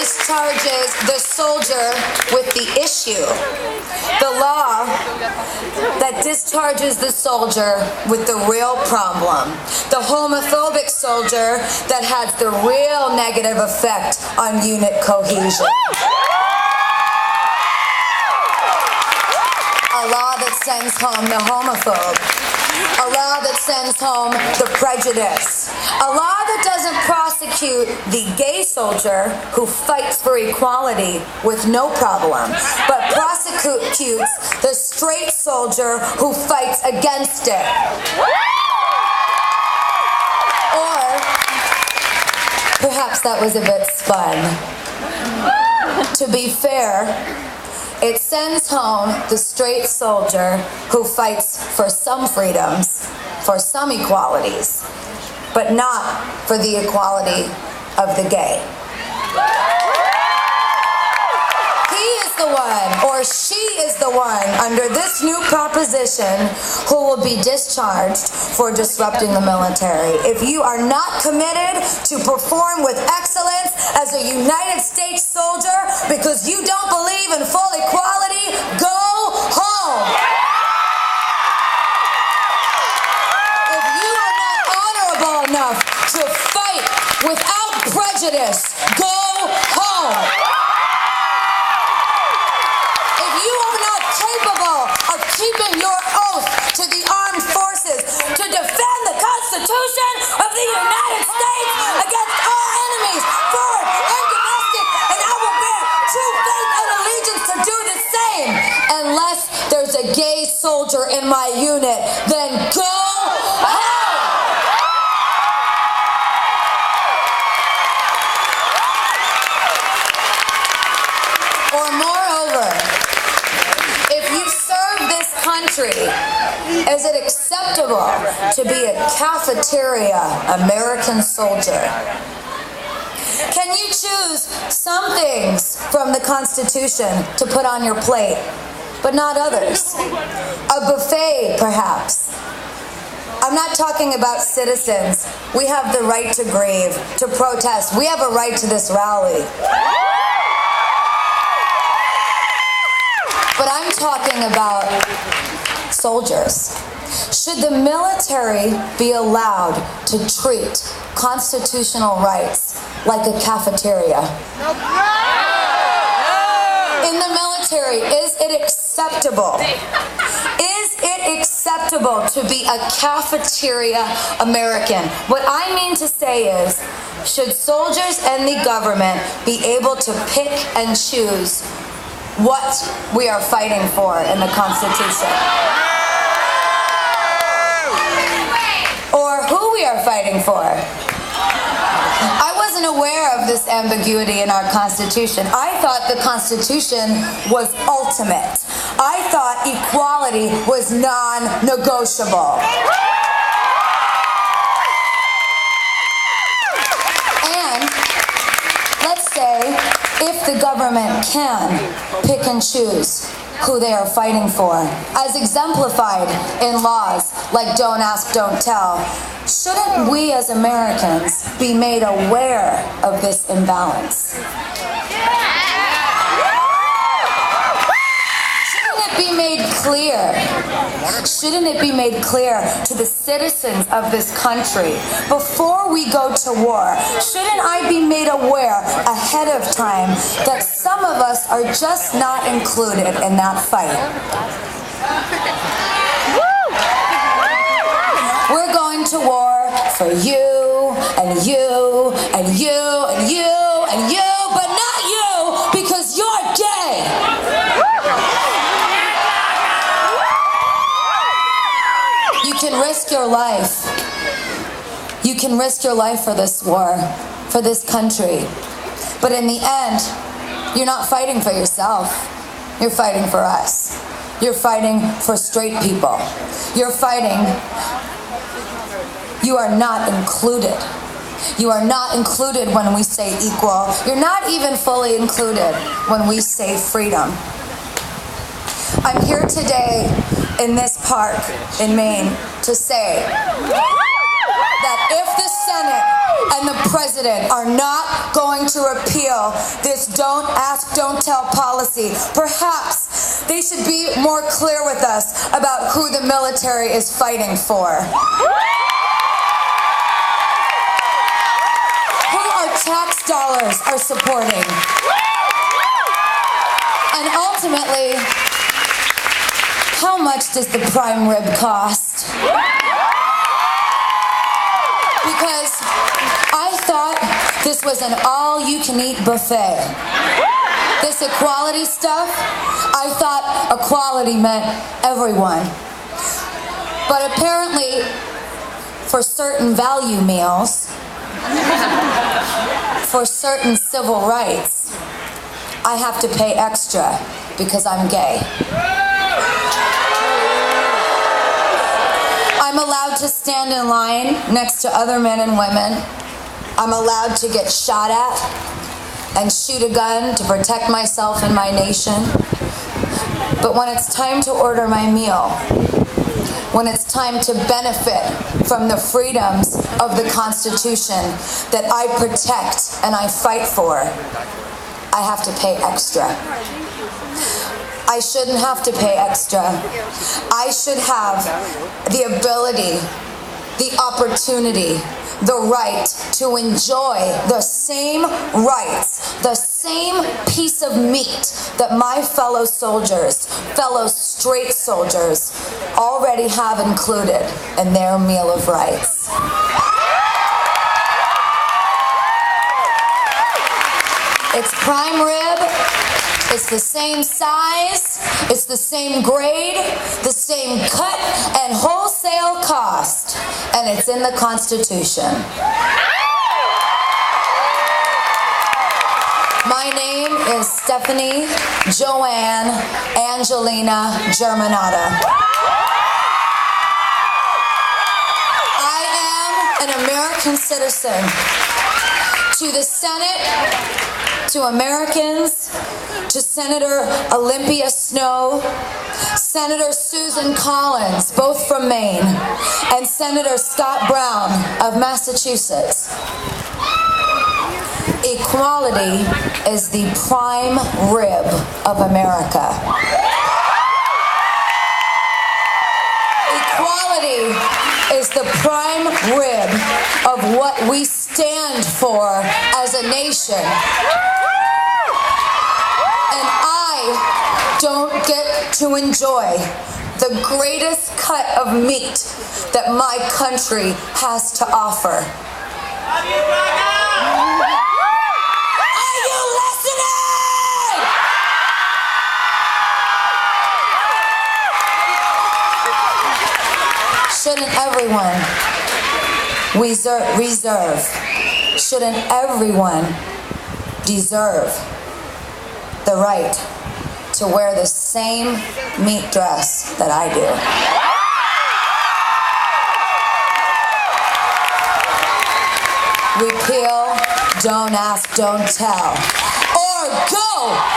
discharges the soldier with the issue. The law that discharges the soldier with the real problem. The homophobic soldier that has the real negative effect on unit cohesion. A law that sends home the homophobe. A law that sends home the prejudice. A law that doesn't prosecute the gay soldier who fights for equality with no problem, but prosecutes the straight soldier who fights against it. Or perhaps that was a bit spun. To be fair, it sends home the straight soldier who fights for some freedoms, for some equalities, but not for the equality of the gay. He is the one, or she is the one, under this new proposition who will be discharged for disrupting the military. If you are not committed to perform with excellence as a United States soldier because you don't believe in full equality, go home. If you are not honorable enough to fight without prejudice, go home. If you are not capable of keeping your oath to the armed forces to defend the Constitution of the United States against all enemies, foreign and domestic, and I will bear true faith and allegiance to do the same. Unless there's a gay soldier in my unit, then go home. Or moreover, if you serve this country, is it acceptable to be a cafeteria American soldier? Can you choose some things from the Constitution to put on your plate, but not others? A buffet, perhaps. I'm not talking about citizens. We have the right to grieve, to protest. We have a right to this rally. But I'm talking about soldiers. Should the military be allowed to treat constitutional rights like a cafeteria? In the military, is it acceptable? Is it acceptable to be a cafeteria American? What I mean to say is, should soldiers and the government be able to pick and choose what we are fighting for in the Constitution? Or who we are fighting for? I wasn't aware of this ambiguity in our Constitution. I thought the Constitution was ultimate. I thought equality was non-negotiable. And let's say if the government can pick and choose who they are fighting for, as exemplified in laws like Don't Ask, Don't Tell, shouldn't we as Americans be made aware of this imbalance? Shouldn't it be made clear? Shouldn't it be made clear to the citizens of this country before we go to war? Shouldn't I be made aware ahead of time that some of us are just not included in that fight? We're going to war for you and you and you and you and you, but not you because you're gay. You can risk your life. You can risk your life for this war, for this country. But in the end, you're not fighting for yourself. You're fighting for us. You're fighting for straight people. You're fighting. You are not included. You are not included when we say equal. You're not even fully included when we say freedom. I'm here today in this park in Maine to say that if the Senate and the President are not going to repeal this don't ask, don't tell policy, perhaps they should be more clear with us about who the military is fighting for. Who our tax dollars are supporting. And ultimately, how much does the prime rib cost? Because I thought this was an all-you-can-eat buffet. This equality stuff, I thought equality meant everyone. But apparently, for certain value meals, for certain civil rights, I have to pay extra because I'm gay. I'm allowed to stand in line next to other men and women. I'm allowed to get shot at and shoot a gun to protect myself and my nation. But when it's time to order my meal, when it's time to benefit from the freedoms of the Constitution that I protect and I fight for, I have to pay extra. I shouldn't have to pay extra. I should have the ability, the opportunity, the right to enjoy the same rights, the same piece of meat that my fellow soldiers, fellow straight soldiers, already have included in their meal of rights. It's prime rib. It's the same size, it's the same grade, the same cut and wholesale cost, and it's in the Constitution. My name is Stephanie Joanne Angelina Germanata. I am an American citizen. To the Senate, to Americans, to Senator Olympia Snow, Senator Susan Collins, both from Maine, and Senator Scott Brown of Massachusetts. Equality is the prime rib of America. Equality is the prime rib of what we stand for as a nation. And I don't get to enjoy the greatest cut of meat that my country has to offer. Are you listening? Shouldn't everyone shouldn't everyone deserve the right to wear the same meat dress that I do? Repeal, don't ask, don't tell. Or go